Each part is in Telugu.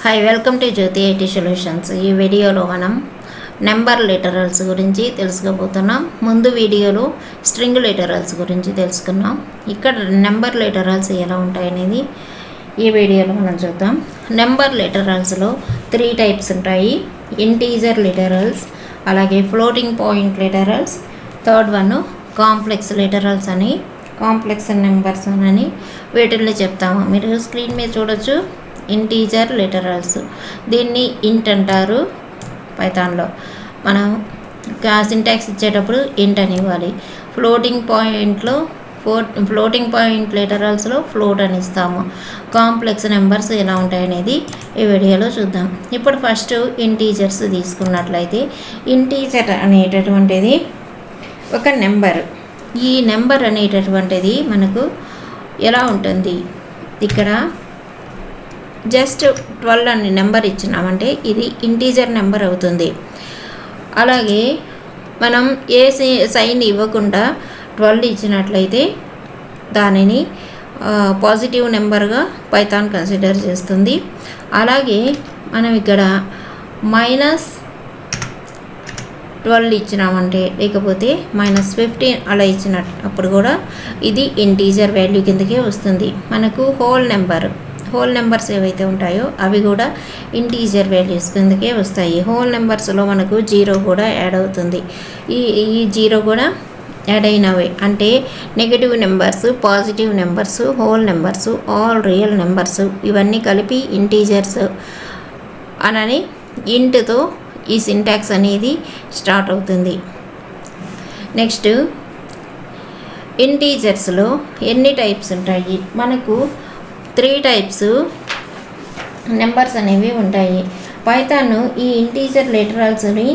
Hi, welcome to Jyothi IT solutions. ఈ వీడియోలో మనం నెంబర్ లిటరల్స్ గురించి తెలుసుకోబోతున్నాం. ముందు వీడియోలో స్ట్రింగ్ లిటరల్స్ గురించి తెలుసుకున్నాం. ఇక్కడ నెంబర్ లిటరల్స్ ఎలా ఉంటాయనేది ఈ వీడియోలో మనం చూద్దాం. నెంబర్ లిటరల్స్లో 3 టైప్స్ ఉంటాయి. ఇంటీజర్ లిటరల్స్, అలాగే floating point literals, third one complex literals అని, కాంప్లెక్స్ నెంబర్స్ అని వీటిని చెప్తాము. మీరు స్క్రీన్ మీద చూడొచ్చు. ఇంటీజర్ లిటరల్స్, దీన్ని ఇంట్ అంటారు. పైథాన్లో మనం సింటాక్స్ ఇచ్చేటప్పుడు ఇంట్ అని ఇవ్వాలి. ఫ్లోటింగ్ పాయింట్ లిటరల్స్లో ఫ్లోట్ అని ఇస్తాము. కాంప్లెక్స్ నెంబర్స్ ఎలా ఉంటాయనేది ఈ వీడియోలో చూద్దాం. ఇప్పుడు ఫస్ట్ ఇంటీజర్స్ తీసుకున్నట్లయితే, ఇంటీజర్ అనేటటువంటిది ఒక నెంబర్. ఈ నెంబర్ అనేటటువంటిది మనకు ఎలా ఉంటుంది, ఇక్కడ జస్ట్ 12 అని నెంబర్ ఇచ్చినామంటే ఇది ఇంటీజర్ నెంబర్ అవుతుంది. అలాగే మనం ఏ సైన్ ఇవ్వకుండా 12 ఇచ్చినట్లయితే దానిని పాజిటివ్ నెంబర్గా పైథాన్ కన్సిడర్ చేస్తుంది. అలాగే మనం ఇక్కడ -12 ఇచ్చినామంటే, లేకపోతే -15 అలా ఇచ్చినప్పుడు కూడా ఇది ఇంటీజర్ వాల్యూ కిందకే వస్తుంది. మనకు హోల్ నెంబర్స్ ఏవైతే ఉంటాయో అవి కూడా ఇంటీజర్ వాల్యూస్ కిందకే వస్తాయి. హోల్ నెంబర్స్లో మనకు 0 కూడా యాడ్ అవుతుంది. ఈ 0 కూడా యాడ్ అయినవి అంటే negative numbers, positive numbers, whole numbers, all real numbers ఇవన్నీ కలిపి ఇంటీజర్స్ అనని ఇంట్తో ఈ సింటాక్స్ అనేది స్టార్ట్ అవుతుంది. నెక్స్ట్, ఇంటీజర్స్లో ఎన్ని టైప్స్ ఉంటాయి? మనకు 3 టైప్స్ నెంబర్స్ అనేవి ఉంటాయి. పైథాన్ ఈ ఇంటీజర్ లిటరల్స్ని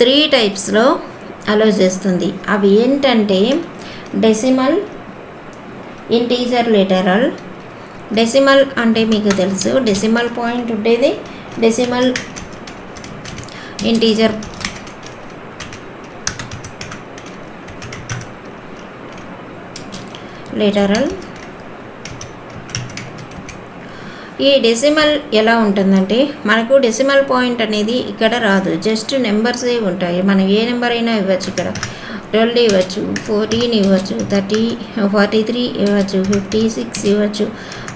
3 టైప్స్లో అలో చేస్తుంది. అవి ఏంటంటే డెసిమల్ ఇంటీజర్ లిటరల్. డెసిమల్ అంటే మీకు తెలుసు, డెసిమల్ పాయింట్ ఉండేది డెసిమల్ ఇంటీజర్ లిటరల్. ఈ డెసిమల్ ఎలా ఉంటుందంటే, మనకు డెసిమల్ పాయింట్ అనేది ఇక్కడ రాదు, జస్ట్ నెంబర్సే ఉంటాయి. మనం ఏ నెంబర్ అయినా ఇవ్వచ్చు. ఇక్కడ 12 ఇవ్వచ్చు, 14 ఇవ్వచ్చు, 43 ఇవ్వచ్చు, 56 ఇవ్వచ్చు,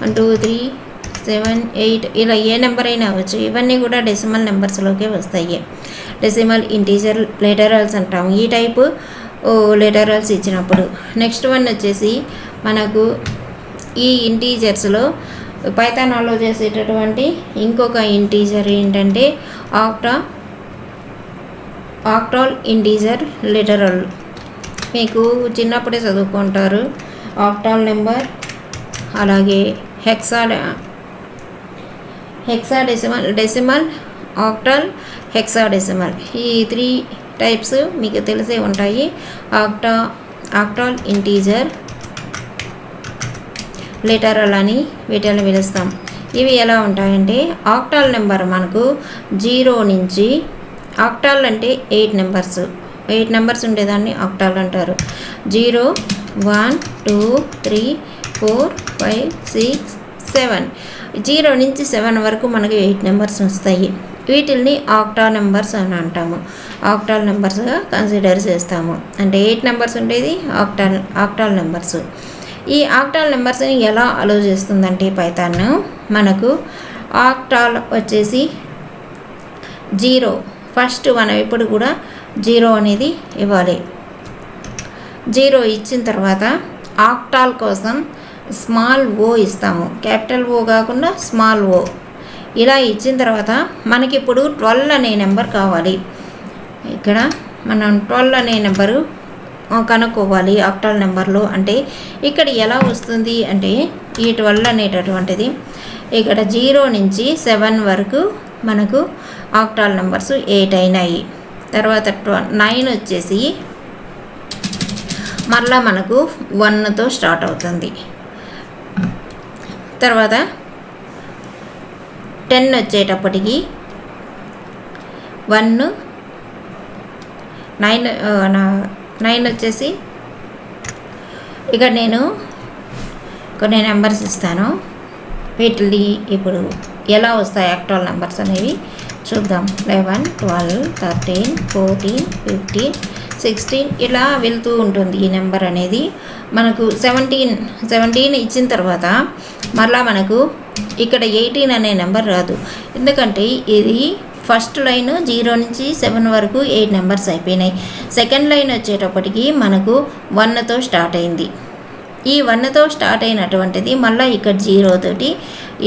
1 2 3 7 8 ఇలా ఏ నెంబర్ అయినా ఇవ్వచ్చు. ఇవన్నీ కూడా డెసిమల్ నెంబర్స్లోకే వస్తాయి. డెసిమల్ ఇంటీజర్ లిటరల్స్ అంటాము ఈ టైపు లిటరల్స్ ఇచ్చినప్పుడు. నెక్స్ట్ వన్ వచ్చేసి మనకు ఈ ఇంటీజర్స్లో పైథాన్ అలో చేసేటటువంటి ఇంకొక ఇంటీజర్ ఏంటంటే ఆక్టల్ ఇంటీజర్ లిటరల్. మీకు చిన్నప్పుడే చదువుకుంటారు. ఆక్టల్ నెంబర్, అలాగే డెసిమల్, ఆక్టల్, హెక్సాడెసిమల్. ఈ 3 టైప్స్ మీకు తెలిసే ఉంటాయి. ఆక్టల్ ఇంటీజర్ లిటరల్ అని వీటిని పిలుస్తాం. ఇవి ఎలా ఉంటాయంటే, ఆక్టల్ నెంబర్ మనకు 0 నుంచి, ఆక్టల్ అంటే 8 నెంబర్స్ ఉండేదాన్ని ఆక్టల్ అంటారు. 0 1 2 3 4 5 6 7 0 నుంచి 7 వరకు మనకు 8 నెంబర్స్ వస్తాయి. వీటిల్ని ఆక్టల్ నెంబర్స్ అని అంటాము. ఆక్టల్ నెంబర్స్గా కన్సిడర్ చేస్తాము. అంటే 8 నెంబర్స్ ఉండేది ఆక్టల్ నెంబర్స్. ఈ ఆక్టల్ నెంబర్స్ని ఎలా అలో చేస్తుందంటే పైథాన్, మనకు ఆక్టల్ వచ్చేసి 0 ఫస్ట్ మనం ఎప్పుడు కూడా 0 అనేది ఇవ్వాలి. 0 ఇచ్చిన తర్వాత ఆక్టల్ కోసం స్మాల్ ఓ ఇస్తాము. క్యాపిటల్ ఓ కాకుండా స్మాల్ ఓ. ఇలా ఇచ్చిన తర్వాత మనకి ఇప్పుడు 12 అనే నెంబర్ కావాలి. ఇక్కడ మనం 12 అనే నెంబరు కనుక్కోవాలి ఆక్టల్ నెంబర్లో. అంటే ఇక్కడ ఎలా వస్తుంది అంటే, ఈ 12 అనేటటువంటిది ఇక్కడ 0 నుంచి 7 వరకు మనకు ఆక్టల్ నెంబర్స్ 8 అయినాయి. తర్వాత 9 వచ్చేసి మరలా మనకు 1తో స్టార్ట్ అవుతుంది. తర్వాత 10 వచ్చేటప్పటికి 1 9 వచ్చేసి ఇక్కడ నేను కొన్ని నెంబర్స్ ఇస్తాను. వీటిని ఇప్పుడు ఎలా వస్తాయి ఆక్టల్ నెంబర్స్ అనేవి చూద్దాం. 11, 12, 13, 14, 15, 16 ఇలా వెళ్తూ ఉంటుంది ఈ నెంబర్ అనేది. మనకు 17 ఇచ్చిన తర్వాత మళ్ళీ మనకు ఇక్కడ 18 అనే నెంబర్ రాదు. ఎందుకంటే ఇది ఫస్ట్ లైన్ 0 నుంచి 7 వరకు 8 నెంబర్స్ అయిపోయినాయి. సెకండ్ లైన్ వచ్చేటప్పటికి మనకు 1తో స్టార్ట్ అయింది. ఈ 1తో స్టార్ట్ అయినటువంటిది మళ్ళీ ఇక్కడ 0 తోటి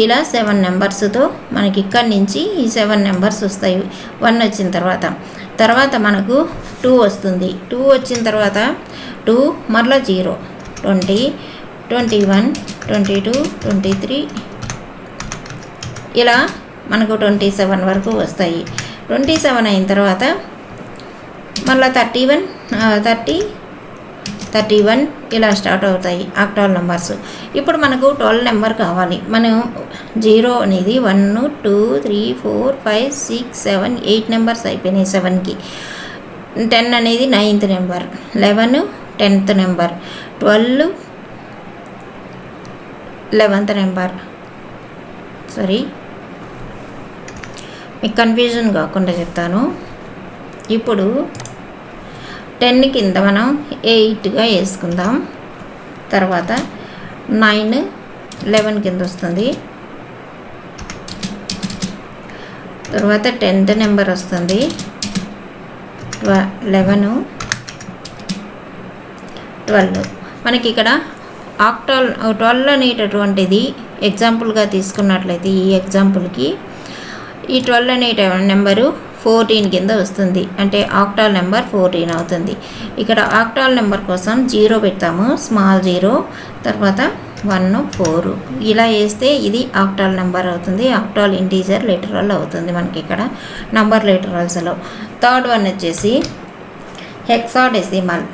ఇలా 7 నెంబర్స్తో మనకి ఇక్కడి నుంచి ఈ 7 నెంబర్స్ వస్తాయి. 1 వచ్చిన తర్వాత మనకు 2 వస్తుంది. 2 వచ్చిన తర్వాత 2 మళ్ళీ 0, 20, 21, 22, 23 ఇలా మనకు 27 వరకు వస్తాయి. 27 అయిన తర్వాత మళ్ళీ 31 ఇలా స్టార్ట్ అవుతాయి ఆక్టల్ నెంబర్స్. ఇప్పుడు మనకు 12 నెంబర్ కావాలి. మనం 0 అనేది 1, 2, 3, 4, 5, 6, 7, 8 నెంబర్స్ అయిపోయినాయి. 7కి 10 అనేది 9th number, 11 10th number, 12 11th number. మీకు కన్ఫ్యూజన్ కాకుండా చెప్తాను. ఇప్పుడు 10 కింద మనం 8గా వేసుకుందాం. తర్వాత 9 11 కింద వస్తుంది. తర్వాత 10th నెంబర్ వస్తుంది. 11 12. మనకి ఇక్కడ ఆక్టల్ 12 అనేటటువంటిది ఎగ్జాంపుల్గా తీసుకున్నట్లయితే ఈ ఎగ్జాంపుల్కి ఈ 12 అనే నెంబరు 14 కింద వస్తుంది. అంటే ఆక్టల్ నెంబర్ 14 అవుతుంది. ఇక్కడ ఆక్టల్ నెంబర్ కోసం 0 పెడతాము, స్మాల్ 0, తర్వాత 1, 4 ఇలా వేస్తే ఇది ఆక్టల్ నెంబర్ అవుతుంది. ఆక్టల్ ఇంటీజర్ లిటరల్ అవుతుంది మనకి ఇక్కడ నంబర్ లిటరల్స్లో. థర్డ్ వన్ వచ్చేసి హెక్సాడెసిమల్.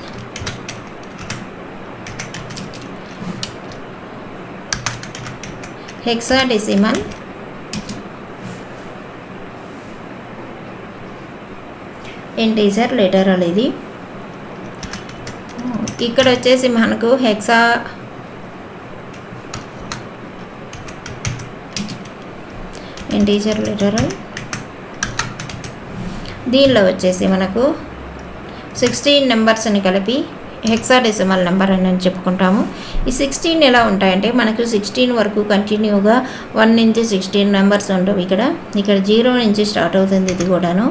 Hexadecimal integer literal. ఇది ఇక్కడ వచ్చేసి మనకు హెక్సా ఇంటీజర్ లిటరల్. దీనిలో వచ్చేసి మనకు 16 నెంబర్స్ని కలిపి హెక్సాడెసిమల్ నెంబర్ అని చెప్పుకుంటాము. ఈ 16 ఎలా ఉంటాయంటే మనకు 16 వరకు కంటిన్యూగా 1 నుంచి 16 నెంబర్స్ ఉండవు. ఇక్కడ 0 నుంచి స్టార్ట్ అవుతుంది. ఇది కూడాను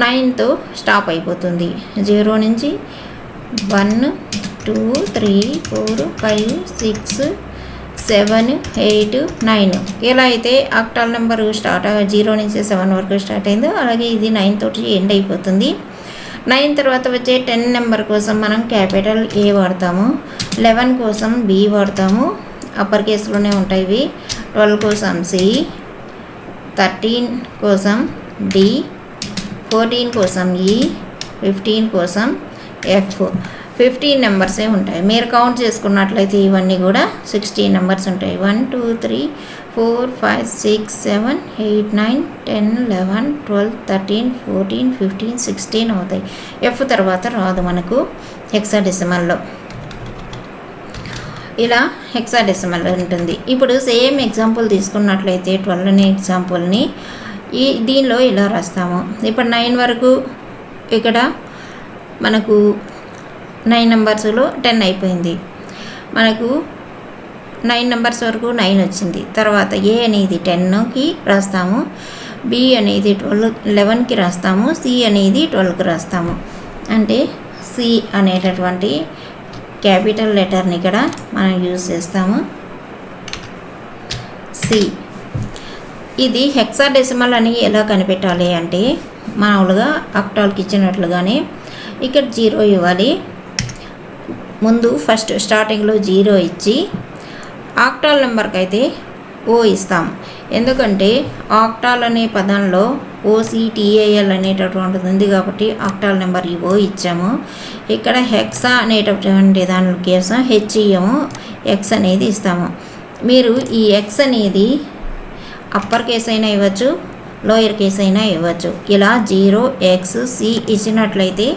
9తో స్టాప్ అయిపోతుంది. 0 నుంచి 1, 2, 3, 4, 5, 6, 7, 8, 9 ఎలా అయితే ఆక్టల్ నెంబర్ 0 నుంచి 7 వరకు స్టార్ట్ అయిందో అలాగే ఇది 9 తోటి ఎండ్ అయిపోతుంది. 9 తర్వాత వచ్చే 10 నెంబర్ కోసం మనం క్యాపిటల్ A వాడతాము, 11 కోసం B వాడతాము, అప్పర్ కేసులోనే ఉంటాయి ఇవి, 12 కోసం C, 13 కోసం D, 14 కోసం E, 15 కోసం F. 15 నెంబర్సే ఉంటాయి. మీరు కౌంట్ చేసుకున్నట్లయితే ఇవన్నీ కూడా 16 నెంబర్స్ ఉంటాయి. 1, 2, 3, 4, 5, 6, 7, 8, 9, 10, 11, 12, 13, 14, 15, 16 అవుతాయి. ఎఫ్ తర్వాత రాదు మనకు హెక్సాడెసిమల్లో. ఇలా హెక్సాడెసిమల్ ఉంటుంది. ఇప్పుడు సేమ్ ఎగ్జాంపుల్ తీసుకున్నట్లయితే 12 అనే ఎగ్జాంపుల్ని దీనిలో ఇలా రాస్తాము. ఇప్పుడు 9 వరకు ఇక్కడ మనకు 9 నెంబర్స్లో 10 అయిపోయింది. మనకు 9 నెంబర్స్ వరకు 9 వచ్చింది. తర్వాత ఏ అనేది 10కి రాస్తాము, బి అనేది 11కి రాస్తాము, సి అనేది 12కి రాస్తాము. అంటే సి అనేటటువంటి క్యాపిటల్ లెటర్ని ఇక్కడ మనం యూజ్ చేస్తాము. సి. ఇది హెక్సాడెసిమల్ అని ఎలా కనిపెట్టాలి అంటే మామూలుగా ఆక్టాల్కి ఇచ్చినట్లుగానే ఇక్కడ 0 ఇవ్వాలి. ముందు ఫస్ట్ స్టార్టింగ్లో 0 ఇచ్చి ఆక్టాల్ నెంబర్కి అయితే ఓ ఇస్తాం. ఎందుకంటే ఆక్టాల్ అనే పదంలో OCTAL అనేటటువంటిది ఉంది కాబట్టి ఆక్టాల్ నెంబర్ ఓ ఇచ్చాము. ఇక్కడ హెక్సా అనేటటువంటి దాని కోసం హెచ్ ఇయ్యము, ఎక్స్ అనేది ఇస్తాము. మీరు ఈ ఎక్స్ అనేది అప్పర్ కేస్ అయినా ఇవ్వచ్చు, లోయర్ కేస్ అయినా ఇవ్వచ్చు. ఇలా 0xC ఇచ్చినట్లయితే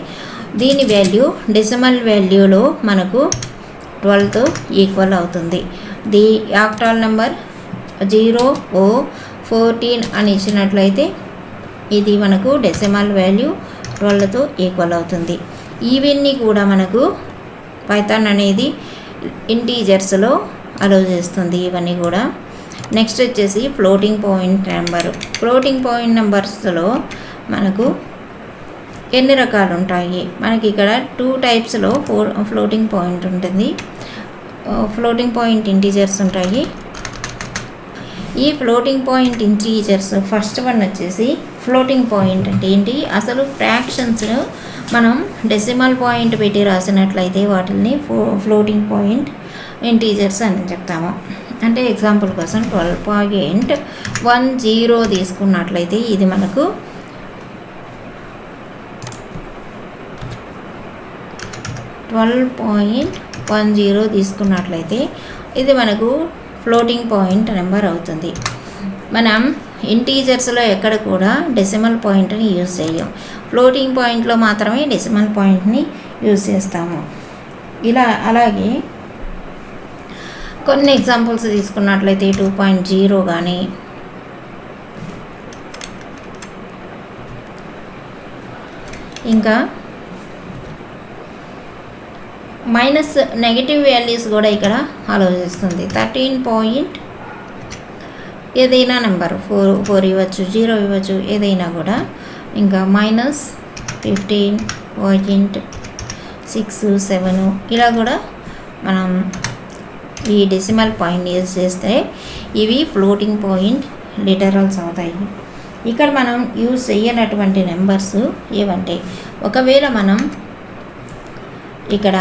దీని వాల్యూ డెసిమల్ వాల్యూలో మనకు 12తో ఈక్వల్ అవుతుంది. ది ఆక్టాల్ నెంబర్ 0 అని ఇచ్చినట్లయితే ఇది మనకు డెసిమల్ వాల్యూ 12తో ఈక్వల్ అవుతుంది. ఇవన్నీ కూడా మనకు పైథాన్ అనేది ఇంటీజర్స్లో అలౌ చేస్తుంది ఇవన్నీ కూడా. నెక్స్ట్ వచ్చేసి ఫ్లోటింగ్ పాయింట్ నెంబర్స్లో మనకు ఎన్ని రకాలు ఉంటాయి? మనకి ఇక్కడ 2 టైప్స్లో ఫ్లోటింగ్ పాయింట్ ఉంటుంది. ఫ్లోటింగ్ పాయింట్ ఇంటీజర్స్ ఉంటాయి. ఈ floating point integers first one వచ్చేసి ఫ్లోటింగ్ పాయింట్ అంటే ఏంటి? అసలు ఫ్రాక్షన్స్ మనం డెసిమల్ పాయింట్ పెట్టి రాసినట్లయితే వాటిని ఫ్లోటింగ్ పాయింట్ ఇంటీజర్స్ అని చెప్తాము. అంటే ఎగ్జాంపుల్ కోసం 12.10 తీసుకున్నట్లయితే ఇది మనకు 12.10 తీసుకున్నట్లయితే ఇది మనకు ఫ్లోటింగ్ పాయింట్ నెంబర్ అవుతుంది. మనం ఇంటీజర్స్లో ఎక్కడ కూడా డెసిమల్ పాయింట్ని యూజ్ చేయం. ఫ్లోటింగ్ పాయింట్లో మాత్రమే డెసిమల్ పాయింట్ని యూజ్ చేస్తాము. అలాగే కొన్ని ఎగ్జాంపుల్స్ తీసుకున్నట్లయితే 2.0 కానీ, ఇంకా మైనస్ నెగిటివ్ వాల్యూస్ కూడా ఇక్కడ అలౌ చేస్తుంది. 13 ఏదైనా నెంబర్ 4 ఇవ్వచ్చు, 0 ఇవ్వచ్చు, ఏదైనా కూడా. ఇంకా -15.6, 7 ఇలా కూడా మనం ఈ డెసిమల్ పాయింట్ యూజ్ చేస్తే ఇవి ఫ్లోటింగ్ పాయింట్ లిటరల్స్ అవుతాయి. ఇక్కడ మనం యూజ్ చేయనటువంటి నెంబర్స్ ఏవంటే, ఒకవేళ మనం ఇక్కడ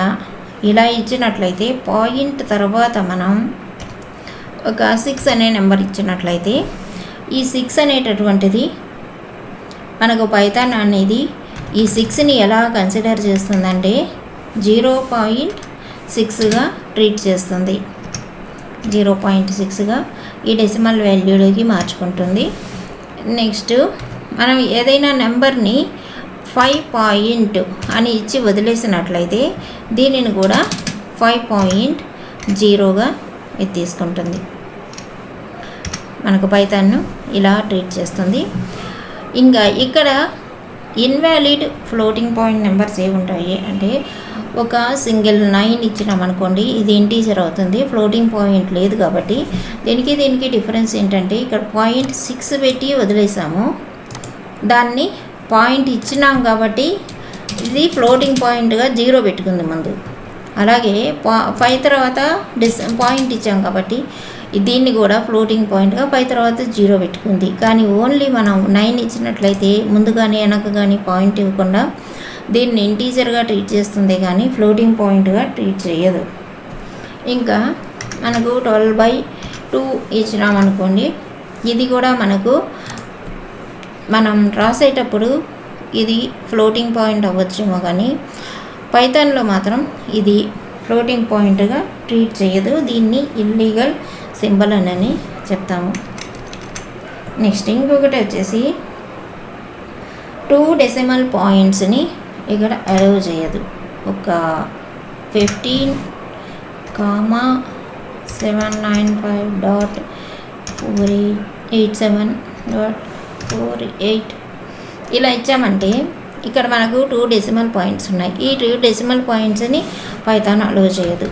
ఇలా ఇచ్చినట్లయితే పాయింట్ తర్వాత మనం ఒక 6 అనే నెంబర్ ఇచ్చినట్లయితే ఈ 6 అనేటటువంటిది మనకు పైథాన్ అనేది ఈ 6ని ఎలా కన్సిడర్ చేస్తుందంటే 0.6గా ట్రీట్ చేస్తుంది. 0.6గా ఈ డెసిమల్ వాల్యూలోకి మార్చుకుంటుంది. నెక్స్ట్ మనం ఏదైనా నెంబర్ని 5 అని ఇచ్చి వదిలేసినట్లయితే దీనిని కూడా 5.0గా ఇది తీసుకుంటుంది. మనకు పైథాన్ను ఇలా ట్రీట్ చేస్తుంది. ఇంకా ఇక్కడ ఇన్వాలిడ్ ఫ్లోటింగ్ పాయింట్ నెంబర్స్ ఏముంటాయి అంటే, ఒక సింగిల్ 9 ఇచ్చినామనుకోండి, ఇది ఇంటీజర్ అవుతుంది. ఫ్లోటింగ్ పాయింట్ లేదు కాబట్టి దీనికి డిఫరెన్స్ ఏంటంటే, ఇక్కడ 0.6 పెట్టి వదిలేసాము, దాన్ని పాయింట్ ఇచ్చినాం కాబట్టి ఇది ఫ్లోటింగ్ పాయింట్గా 0 పెట్టుకుంది ముందు. అలాగే 5 తర్వాత పాయింట్ ఇచ్చాం కాబట్టి దీన్ని కూడా ఫ్లోటింగ్ పాయింట్గా 5 తర్వాత 0 పెట్టుకుంది. కానీ ఓన్లీ మనం 9 ఇచ్చినట్లయితే ముందు కానీ వెనక కానీ పాయింట్ ఇవ్వకుండా దీన్ని ఇంటీజర్గా ట్రీట్ చేస్తుంది, కానీ ఫ్లోటింగ్ పాయింట్గా ట్రీట్ చేయదు. ఇంకా మనకు 12/2 ఇచ్చినామనుకోండి, ఇది కూడా మనకు మనం రాసేటప్పుడు ఇది ఫ్లోటింగ్ పాయింట్ అవ్వచ్చేమో, కానీ పైథాన్లో మాత్రం ఇది ఫ్లోటింగ్ పాయింట్గా ట్రీట్ చేయదు. దీన్ని ఇల్లీగల్ సింబల్ అని చెప్తాము. నెక్స్ట్ ఇంకొకటి వచ్చేసి 2 డెసిమల్ పాయింట్స్ని ఇక్కడ అలౌ చేయదు. ఒక 15,795.48 ఇలా ఇచ్చామంటే ఇక్కడ మనకు 2 డెసిమల్ పాయింట్స్ ఉన్నాయి. ఈ 2 డెసిమల్ పాయింట్స్ని పైథాన్ అలౌ చేయదు.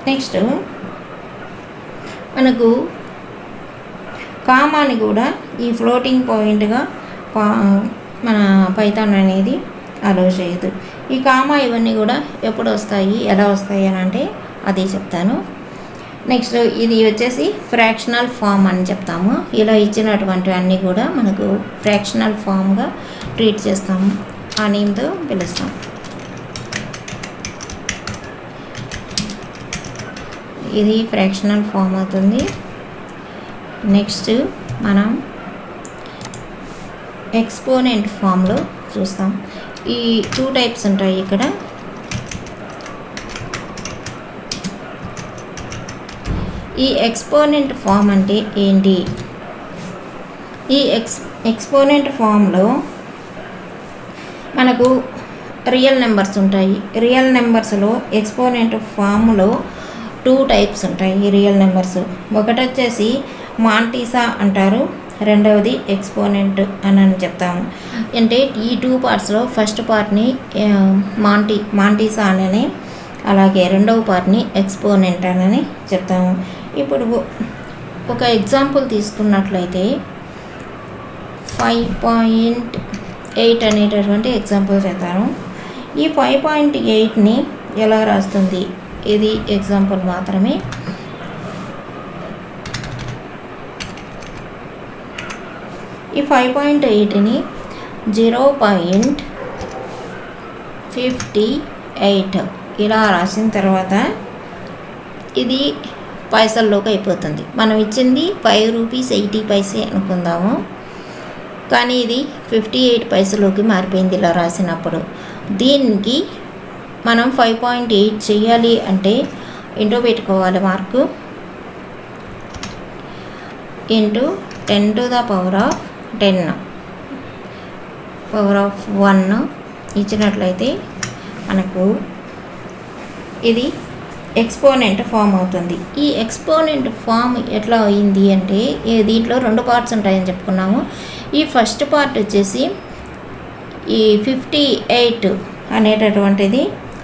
నెక్స్ట్ మనకు కామాని కూడా ఈ ఫ్లోటింగ్ పాయింట్గా మన పైథాన్ అనేది అలౌ చేయదు. ఈ కామా ఇవన్నీ కూడా ఎప్పుడు వస్తాయి, ఎలా వస్తాయి అని అంటే అది చెప్తాను. నెక్స్ట్ ఇది వచ్చేసి ఫ్రాక్షనల్ ఫామ్ అని చెప్తాము. ఇలా ఇచ్చినటువంటి అన్నీ కూడా మనకు ఫ్రాక్షనల్ ఫామ్గా ట్రీట్ చేస్తాము, ఆ నేమ్తో పిలుస్తాం. ఇది ఫ్రాక్షనల్ ఫామ్ అవుతుంది. నెక్స్ట్ మనం ఎక్స్పోనెంట్ ఫామ్లో చూస్తాం. ఈ 2 టైప్స్ ఉంటాయి ఇక్కడ. ఈ ఎక్స్పోనెంట్ ఫామ్ అంటే ఏంటి? ఈ ఎక్స్పోనెంట్ ఫామ్లో మనకు రియల్ నెంబర్స్ ఉంటాయి. రియల్ నెంబర్స్లో ఎక్స్పోనెంట్ ఫామ్లో 2 టైప్స్ ఉంటాయి ఈ రియల్ నెంబర్స్. ఒకటి వచ్చేసి మాంటీసా అంటారు, రెండవది ఎక్స్పోనెంట్ అని చెప్తాము. అంటే ఈ 2 పార్ట్స్లో ఫస్ట్ పార్ట్ని మాంటీసా అని, అలాగే రెండవ పార్ట్ని ఎక్స్పోనెంట్ అని చెప్తాము. ఇప్పుడు ఒక ఎగ్జాంపుల్ తీసుకున్నట్లయితే 5.8 అనేటటువంటి ఎగ్జాంపుల్ చేస్తాను. ఈ 5.8ని ఎలా రాస్తుంది, ఇది ఎగ్జాంపుల్ మాత్రమే. ఈ 5.8ని 0.58 ఇలా రాసిన తర్వాత ఇది పైసల్లోకి అయిపోతుంది. మనం ఇచ్చింది 5 రూపీస్ 80 పైసే అనుకుందాము, కానీ ఇది 58 పైసలోకి మారిపోయింది ఇలా రాసినప్పుడు. దీనికి మనం 5.8 చేయాలి అంటే ఇంటూ పెట్టుకోవాలి, మార్కు ఇంటూ 10⁻10 పవర్ ఆఫ్ 1 ఇచ్చినట్లయితే మనకు ఇది ఎక్స్పోనెంట్ ఫామ్ అవుతుంది. ఈ ఎక్స్పోనెంట్ ఫామ్ ఎట్లా అయింది అంటే దీంట్లో 2 పార్ట్స్ ఉంటాయని చెప్పుకున్నాము. ఈ ఫస్ట్ పార్ట్ వచ్చేసి ఈ 58 అనేటటువంటిది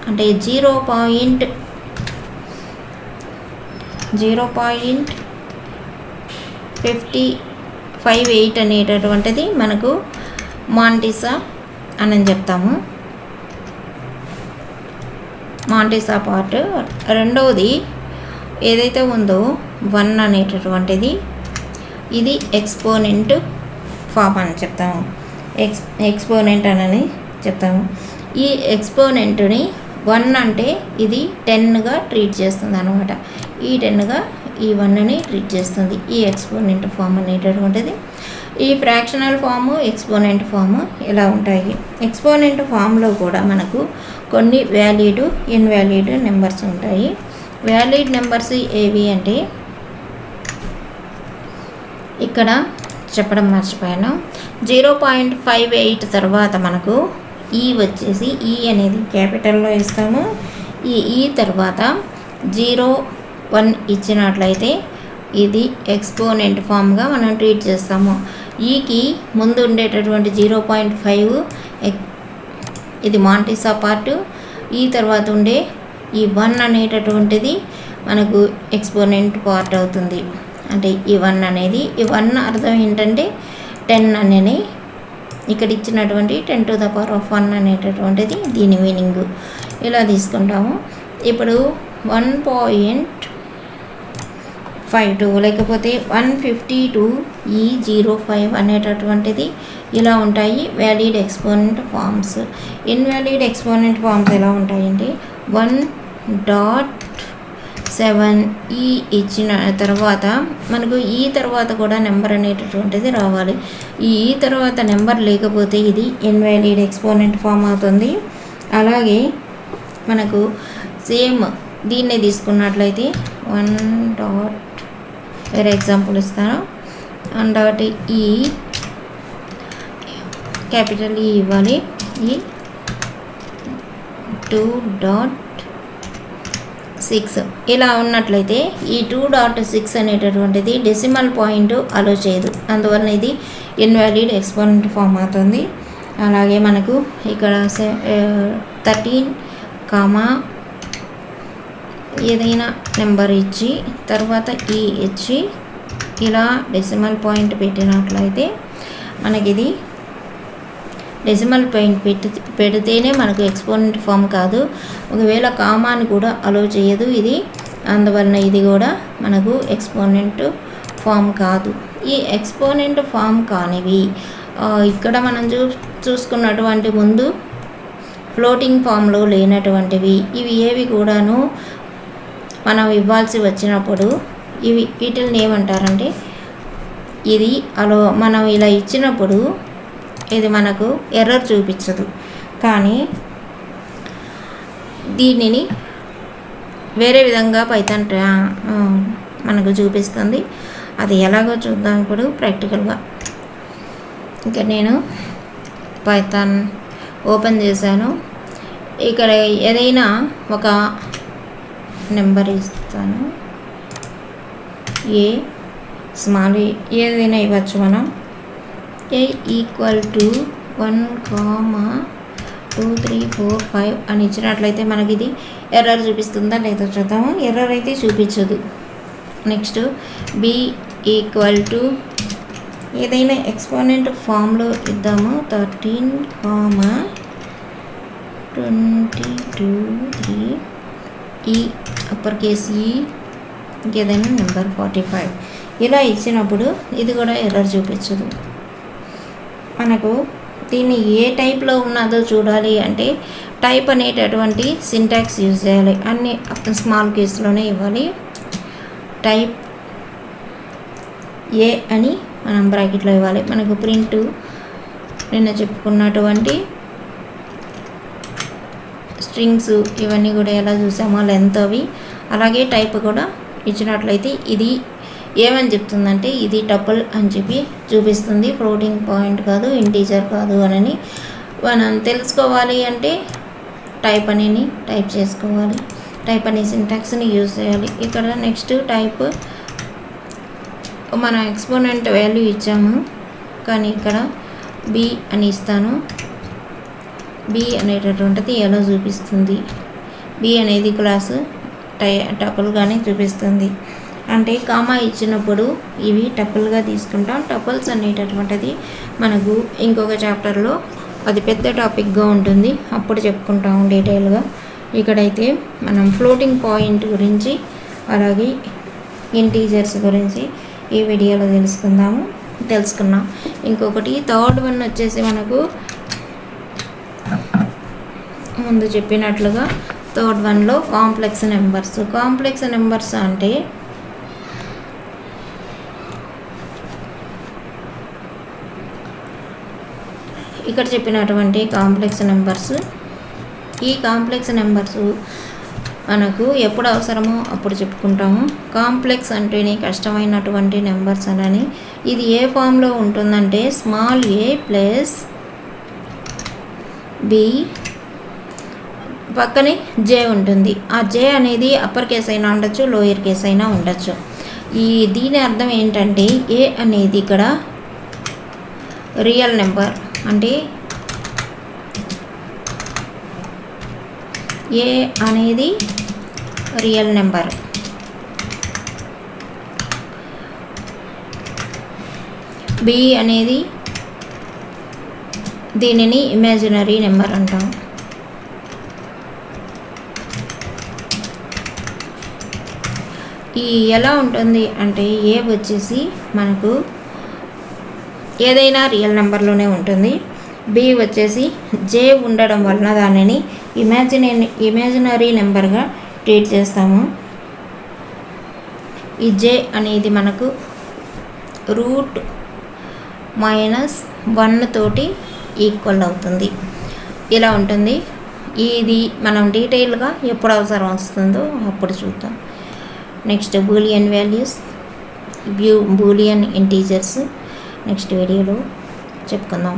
అంటే 0.058 అనేటటువంటిది మనకు మాంటీసా అని చెప్తాము, మాంటీసా పార్ట్. రెండవది ఏదైతే ఉందో 1 అనేటటువంటిది ఇది ఎక్స్పోనెంట్ ఫామ్ అని చెప్తాము, ఎక్స్పోనెంట్ అని చెప్తాము. ఈ ఎక్స్పోనెంట్ని 1 అంటే ఇది 10గా ట్రీట్ చేస్తుంది అనమాట. ఈ 10గా ఈ 1ని ట్రీట్ చేస్తుంది. ఈ ఎక్స్పోనెంట్ ఫామ్ అనేటటువంటిది. ఈ ఫ్రాక్షనల్ ఫాము, ఎక్స్పోనెంట్ ఫాము ఇలా ఉంటాయి. ఎక్స్పోనెంట్ ఫామ్లో కూడా మనకు కొన్ని వ్యాలిడ్, ఇన్వాలిడ్ నెంబర్స్ ఉంటాయి. వ్యాలిడ్ నెంబర్స్ ఏవి అంటే ఇక్కడ చెప్పడం మర్చిపోయాను. 0.58 తర్వాత మనకు ఈ వచ్చేసి ఈ అనేది క్యాపిటల్లో ఇస్తాము. ఈ తర్వాత 0.1 ఇచ్చినట్లయితే ఇది ఎక్స్పోనెంట్ ఫామ్గా మనం ట్రీట్ చేస్తాము. ఈకి ముందు ఉండేటటువంటి 0.5 ఇది మాంటీసా పార్ట్. ఈ తర్వాత ఉండే ఈ 1 అనేటటువంటిది మనకు ఎక్స్పోనెంట్ పార్ట్ అవుతుంది. అంటే ఈ 1 అనేది, ఈ 1 అర్థం ఏంటంటే 10 అనేది ఇక్కడ ఇచ్చినటువంటి 10⁻1 అనేటటువంటిది దీని మీనింగ్. ఇలా తీసుకుంటాము. ఇప్పుడు 1.52 లేకపోతే 152E05 అనేటటువంటిది ఇలా ఉంటాయి valid exponent forms. Invalid exponent forms ఎలా ఉంటాయంటే 1.7 ఈ ఇచ్చిన తర్వాత మనకు ఈ తర్వాత కూడా నెంబర్ అనేటటువంటిది రావాలి. ఈ తర్వాత నెంబర్ లేకపోతే ఇది ఇన్వాలిడ్ ఎక్స్పోనెంట్ ఫామ్ అవుతుంది. అలాగే మనకు సేమ్ దీన్నే తీసుకున్నట్లయితే 1. వేరే ఎగ్జాంపుల్ ఇస్తాను. 1.E క్యాపిటల్ ఈ ఇవ్వాలి. ఈ 2.6 ఇలా ఉన్నట్లయితే ఈ 2.6 అనేటటువంటిది డెసిమల్ పాయింట్ అలో చేయదు, అందువలన ఇది ఇన్వాలిడ్ ఎక్స్పోనెంట్ ఫామ్ అవుతుంది. అలాగే మనకు ఇక్కడ 13, ఏదైనా నెంబర్ ఇచ్చి తర్వాత ఈ ఇచ్చి ఇలా డెసిమల్ పాయింట్ పెట్టినట్లయితే మనకి ఇది డెసిమల్ పాయింట్ పెడితేనే మనకు ఎక్స్పోనెంట్ ఫామ్ కాదు. ఒకవేళ కామాని కూడా అలో చేయదు ఇది, అందువలన ఇది కూడా మనకు ఎక్స్పోనెంట్ ఫామ్ కాదు. ఈ ఎక్స్పోనెంట్ ఫామ్ కానివి ఇక్కడ మనం చూసుకున్నటువంటి ముందు ఫ్లోటింగ్ ఫామ్లో లేనటువంటివి ఇవి ఏవి కూడాను మనం ఇవ్వాల్సి వచ్చినప్పుడు వీటిని ఏమంటారంటే ఇది అలో మనం ఇలా ఇచ్చినప్పుడు ఇది మనకు ఎర్రర్ చూపించదు, కానీ దీనిని వేరే విధంగా పైథాన్ మనకు చూపిస్తుంది. అది ఎలాగో చూద్దాం ఇప్పుడు ప్రాక్టికల్గా. ఇక్కడ నేను పైథాన్ ఓపెన్ చేశాను. ఇక్కడ ఏదైనా ఒక నెంబర్ ఇస్తాను. ఏ స్మాల్ ఏదైనా ఇవ్వచ్చు మనం. ఏ ఈక్వల్ టు 1, 2, 3, 4, 5 అని ఇచ్చినట్లయితే మనకి ఇది ఎర్రర్ చూపిస్తుందా లేదో చూద్దాము. ఎర్రర్ అయితే చూపించదు. నెక్స్ట్ బి ఈక్వల్ టు ఏదైనా ఎక్స్పోనెంట్ ఫామ్లో ఇద్దాము. 13, 22, 3 ఈ అప్పర్ కేస్ ఈ ఇంకేదైనా నెంబర్ 45 ఇలా ఇచ్చినప్పుడు ఇది కూడా ఎర్రర్ చూపించదు. మనకు దీన్ని ఏ టైప్లో ఉన్నదో చూడాలి అంటే టైప్ అనేటటువంటి సింటాక్స్ యూజ్ చేయాలి. అన్ని స్మాల్ కేసులోనే ఇవ్వాలి. టైప్ ఏ అని మనం బ్రాకెట్లో ఇవ్వాలి. మనకు ప్రింట్ నిన్న చెప్పుకున్నటువంటి స్ట్రింగ్స్ ఇవన్నీ కూడా ఎలా చూసామో లెంత్ అవి అలాగే టైప్ కూడా ఇచ్చినట్లయితే ఇది ఏమని చెప్తుందంటే ఇది టపుల్ అని చెప్పి చూపిస్తుంది. ఫ్లోటింగ్ పాయింట్ కాదు, ఇంటీజర్ కాదు అని మనం తెలుసుకోవాలి అంటే టైప్ అనేది టైప్ చేసుకోవాలి. టైప్ అనే సింటాక్స్ని యూజ్ చేయాలి. ఇక్కడ నెక్స్ట్ టైప్ మన ఎక్స్పోనెంట్ వాల్యూ ఇచ్చాము కానీ ఇక్కడ బి అని ఇస్తాను. బి అనేటటువంటిది ఎలా చూపిస్తుంది? బి అనేది క్లాసు టపుల్గానే చూపిస్తుంది. అంటే కామా ఇచ్చినప్పుడు ఇవి టపుల్గా తీసుకుంటాం. టపుల్స్ అనేటటువంటిది మనకు ఇంకొక చాప్టర్లో అది పెద్ద టాపిక్గా ఉంటుంది, అప్పుడు చెప్పుకుంటాము డీటెయిల్గా. ఇక్కడైతే మనం ఫ్లోటింగ్ పాయింట్ గురించి అలాగే ఇంటీజర్స్ గురించి ఈ వీడియోలో తెలుసుకున్నాం. ఇంకొకటి థర్డ్ వన్ వచ్చేసి మనకు ముందు చెప్పినట్లుగా థర్డ్ వన్లో కాంప్లెక్స్ నెంబర్స్. కాంప్లెక్స్ నెంబర్స్ అంటే ఇక్కడ చెప్పినటువంటి కాంప్లెక్స్ నెంబర్స్. ఈ కాంప్లెక్స్ నెంబర్స్ మనకు ఎప్పుడు అవసరమో అప్పుడు చెప్పుకుంటాము. కాంప్లెక్స్ అంటేనే కష్టమైనటువంటి నెంబర్స్ అని. ఇది ఏ ఫామ్లో ఉంటుందంటే స్మాల్ ఏ ప్లస్ బి పక్కనే జే ఉంటుంది. ఆ జే అనేది అప్పర్ కేస్ అయినా ఉండొచ్చు, లోయర్ కేస్ అయినా ఉండొచ్చు. దీని అర్థం ఏంటంటే ఏ అనేది ఇక్కడ రియల్ నెంబర్, అంటే ఏ అనేది రియల్ నెంబర్, బి అనేది దీనిని ఇమాజినరీ నెంబర్ అంటాం. ఎలా ఉంటుంది అంటే ఏ వచ్చేసి మనకు ఏదైనా రియల్ నెంబర్లోనే ఉంటుంది. బి వచ్చేసి జే ఉండడం వలన దానిని ఇమాజినరీ నెంబర్గా ట్రీట్ చేస్తాము. ఈ జే అనేది మనకు √-1 తోటి ఈక్వల్ అవుతుంది. ఇలా ఉంటుంది. ఇది మనం డీటెయిల్గా ఎప్పుడు అవసరం వస్తుందో అప్పుడు చూద్దాం. Next Boolean values, Boolean integers next వీడియోలో చెప్పుకుందాం.